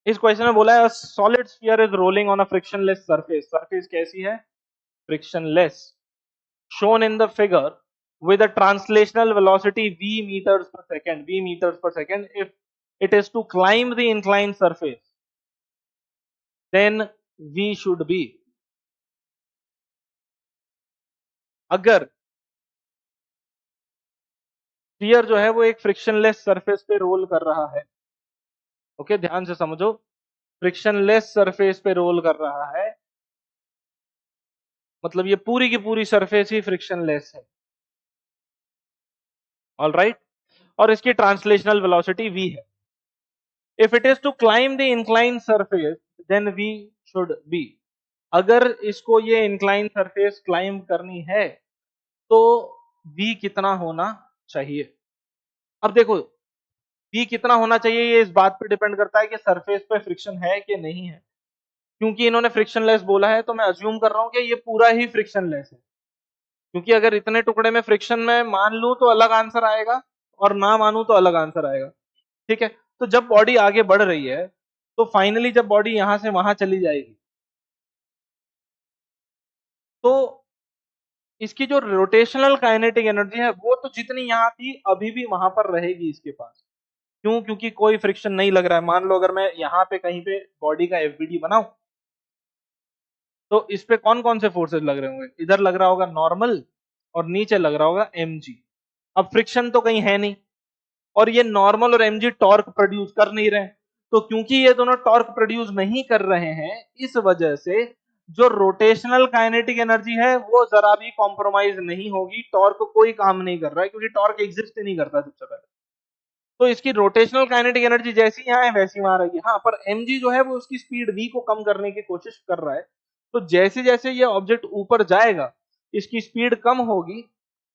इस क्वेश्चन में बोला है solid sphere is rolling on a frictionless surface. Surface कैसी है? Frictionless. Shown in the figure with a translational velocity v meters per second, v meters per second. If it is to climb the inclined surface, then v should be, अगर sphere जो है वो एक frictionless surface पे role कर रहा है, okay ध्यान से समझो, फ्रिक्शनलेस सरफेस पे रोल कर रहा है, मतलब ये पूरी की पूरी सरफेस ही फ्रिक्शनलेस है, ऑल राइट, और इसकी ट्रांसलेशनल वेलोसिटी v है। If it is to climb the incline surface then v should be, अगर इसको ये इंक्लाइन सरफेस क्लाइम करनी है तो v कितना होना चाहिए? अब देखो v कितना होना चाहिए ये इस बात पे डिपेंड करता है कि सरफेस पे फ्रिक्शन है कि नहीं है। क्योंकि इन्होंने फ्रिक्शनलेस बोला है तो मैं अज्यूम कर रहा हूं कि ये पूरा ही फ्रिक्शनलेस है, क्योंकि अगर इतने टुकड़े में फ्रिक्शन में मान लूं तो अलग आंसर आएगा और ना मानूं तो अलग आंसर आएगा। ठीक है, तो जब बॉडी आगे बढ़ रही है तो फाइनली जब बॉडी यहां से वहां चली जाएगी तो इसकी जो रोटेशनल काइनेटिक एनर्जी है वो तो जितनी यहां थी अभी भी वहां पर रहेगी इसके पास। क्यों? क्योंकि कोई फ्रिक्शन नहीं लग रहा है। मान लो अगर मैं यहाँ पे कहीं पे बॉडी का एफबीडी बनाऊं तो इस पे कौन कौन से फोर्सेस लग रहे होंगे? इधर लग रहा होगा नॉर्मल और नीचे लग रहा होगा mg। अब फ्रिक्शन तो कहीं है नहीं और ये नॉर्मल और mg टॉर्क प्रोड्यूस कर नहीं रहे, तो क्योंकि ये दोनों टॉर्क प्रोड्यूस नहीं कर रहे हैं इस वजह से जो रोटेशनल काइनेटिक एनर्जी है वो जरा भी कॉम्प्रोमाइज नहीं होगी। टॉर्क कोई काम नहीं कर रहा है क्योंकि टॉर्क एग्जिस्ट ही नहीं करता सबसे पहले, तो इसकी रोटेशनल काइनेटिक एनर्जी जैसी यहाँ है वैसी वहां रहेगी। हाँ, पर mg जो है वो उसकी स्पीड v को कम करने की कोशिश कर रहा है, तो जैसे जैसे ये ऑब्जेक्ट ऊपर जाएगा इसकी स्पीड कम होगी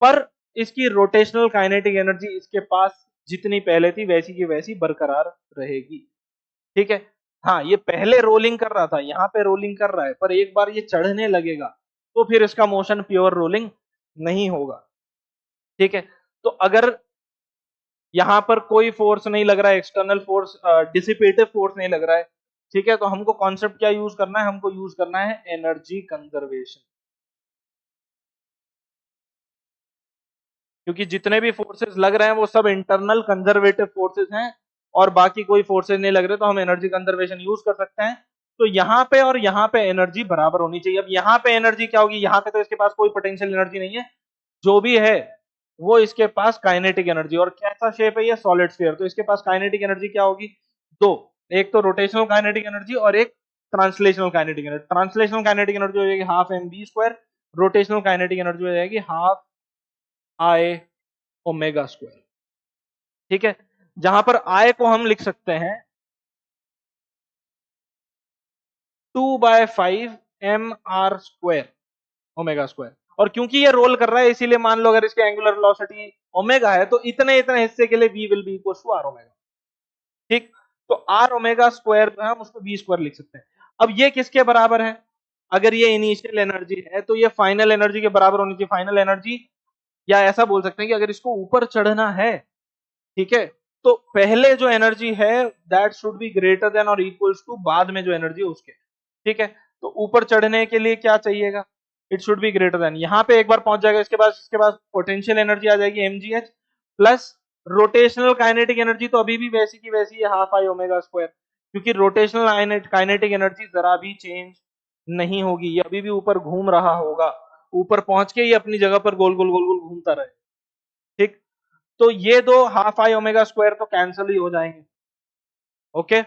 पर इसकी रोटेशनल काइनेटिक एनर्जी इसके पास जितनी पहले थी वैसी की वैसी बरकरार रहेगी। ठीक है, हाँ ये पहले रोलिंग कर रहा था, यहाँ पे रोलिंग कर रहा है, पर एक बार ये चढ़ने लगेगा तो फिर इसका मोशन प्योर रोलिंग नहीं होगा। ठीक है, तो अगर यहां पर कोई फोर्स नहीं लग रहा है, एक्सटर्नल फोर्स, डिसिपेटिव फोर्स नहीं लग रहा है, ठीक है, तो हमको कॉन्सेप्ट क्या यूज करना है? हमको यूज करना है एनर्जी कंजर्वेशन। क्योंकि जितने भी फोर्सेस लग रहे हैं वो सब इंटरनल कंजर्वेटिव फोर्सेस हैं और बाकी कोई फोर्सेस नहीं लग रहे, तो हम एनर्जी कंजर्वेशन यूज कर सकते हैं। तो यहाँ पे और यहाँ पे एनर्जी बराबर होनी चाहिए। अब यहाँ पे एनर्जी क्या होगी? यहाँ पे तो इसके पास कोई पोटेंशियल एनर्जी नहीं है, जो भी है वो इसके पास काइनेटिक एनर्जी। और कैसा शेप है ये? सॉलिड स्फीयर, तो इसके पास काइनेटिक एनर्जी क्या होगी? दो, एक तो रोटेशनल काइनेटिक एनर्जी और एक translational kinetic energy. Translational kinetic energy हो जाएगी half m b square, rotational kinetic energy हो जाएगी हाफ आई ओमेगा स्क्वायर। ठीक है, जहां पर आई को हम लिख सकते हैं 2/5 m r square omega square. और क्योंकि ये रोल कर रहा है इसीलिए मान लो अगर इसके एंगुलर वेलोसिटी ओमेगा है तो इतने इतने हिस्से के लिए v will be equal to r omega. ठीक, तो आर ओमेगा स्क्वायर जो है हम उसको v स्क्वायर लिख सकते हैं। अब ये किसके बराबर है? अगर ये इनिशियल एनर्जी है तो ये फाइनल एनर्जी के बराबर होनी चाहिए। फाइनल एनर्जी, या ऐसा बोल सकते हैं कि अगर इसको ऊपर चढ़ना है, ठीक है, तो पहले जो एनर्जी है that should be greater than और इक्वल्स टू बाद में जो एनर्जी है उसके। ठीक है, तो ऊपर चढ़ने के लिए क्या चाहिएगा? It should be greater then. यहां पे एक बार पहुंच जाएगा इसके बाद पोटेंशियल एनर्जी आ जाएगी mgh plus rotational kinetic energy तो अभी भी वैसी की वैसी है हाफ आई ओमेगा स्क्वायर, क्योंकि रोटेशनल काइनेटिक एनर्जी जरा भी चेंज नहीं होगी, ये अभी भी ऊपर घूम रहा होगा, ऊपर पहुंच के ये अपनी जगह पर गोल गोल गोल गोल घूमता रहे। ठीक, तो ये दो हाफ आई ओमेगा स्क्वायर तो कैंसिल ही हो जाएंगे। ओके,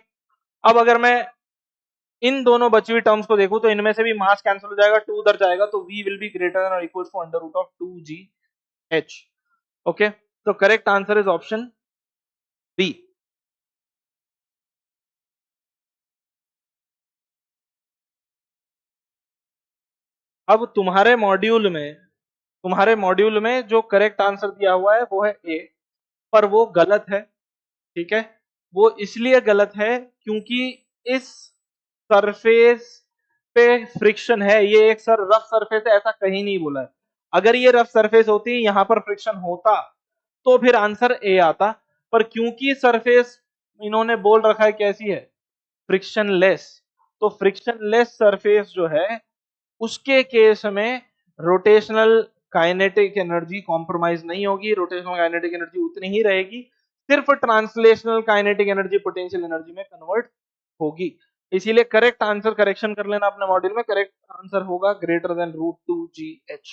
अब अगर मैं इन दोनों बची हुई टर्म्स को देखूं तो इनमें से भी मास कैंसिल हो जाएगा, 2 उधर जाएगा तो v will be greater than और equal to under root of 2gh। Okay, तो correct answer is option B. अब तुम्हारे मॉड्यूल में जो करेक्ट आंसर दिया हुआ है वो है ए, पर वो गलत है। ठीक है, वो इसलिए गलत है क्योंकि इस सरफेस पे फ्रिक्शन है, ये एक रफ सरफेस है ऐसा कहीं नहीं बोला है। अगर ये रफ सरफेस होती, यहां पर फ्रिक्शन होता तो फिर आंसर ए आता, पर क्योंकि सरफेस इन्होंने बोल रखा है कैसी है, फ्रिक्शनलेस। तो फ्रिक्शनलेस सरफेस जो है उसके केस में रोटेशनल काइनेटिक एनर्जी कॉम्प्रोमाइज नहीं होगी, रोटेशनल काइनेटिक एनर्जी उतनी ही रहेगी, सिर्फ translational kinetic energy potential energy में कन्वर्ट होगी। इसीलिए करेक्ट आंसर, करेक्शन कर लेना अपने मॉड्यूल में, करेक्ट आंसर होगा ग्रेटर देन √2 GH।